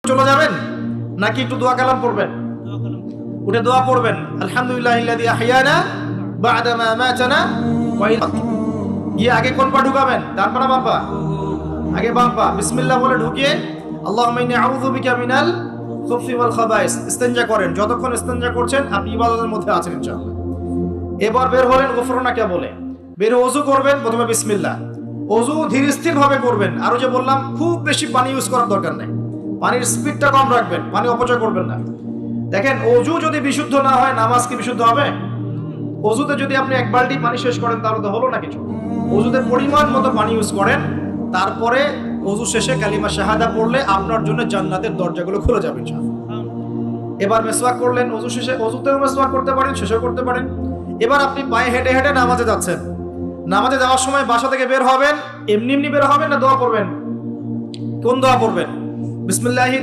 চলে যাবেন নাকি একটু দোয়া কালাম পড়বেন? উঠে দোয়া পড়বেন, আলহামদুলিল্লাহিল্লাযী আহইয়ানা বা'দা মা আমাতানা ওয়া ইয়া। আগে কোন পা ঢুকাবেন? ডান পা না বাম পা? আগে বাম পা। বিসমিল্লাহ বলে ঢুকিয়ে আল্লাহুম্মা ইন্নী আউযু বিকা মিনাল খুবসি ওয়াল খাবাইস ইস্তেনজা করেন। যতক্ষণ ইস্তেনজা করছেন আপনি ইবাদতের মধ্যে আছেন ইনশাআল্লাহ। এবার বের হলেন গুফরানাকা বলে, বের ওযু করবেন। প্রথমে বিসমিল্লাহ, ওযু ধীর স্থির ভাবে করবেন। আরো যে বললাম খুব বেশি পানি ইউজ করার দরকার নেই, পানির স্পিডটা কম রাখবেন, পানি অপচয় করবেন না। দেখেন ওযু যদি বিশুদ্ধ না হয় নামাজ কি বিশুদ্ধ হবে? ওযুতে যদি আপনি এক বালতি পানি শেষ করেন তাহলে তো হলো না কিছু। ওযুতে পরিমাণ মতো পানি ইউজ করেন, তারপরে ওযু শেষে কালিমা শাহাদা পড়লে আপনার জন্য জান্নাতের দরজাগুলো খুলে যাবে ইনশাআল্লাহ। এবার মিসওয়াক করলেন ওযু শেষে, ওযুতেও মিসওয়াক করতে পারেন, শেষেও করতে পারেন। এবার আপনি পায়ে হেঁটে হেঁটে নামাজে যাচ্ছেন। নামাজে যাওয়ার সময় বাসা থেকে বের হবেন, এমনি এমনি বের হবেন না দোয়া পড়বেন? কোন দোয়া পড়বেন? বিসমিল্লাহি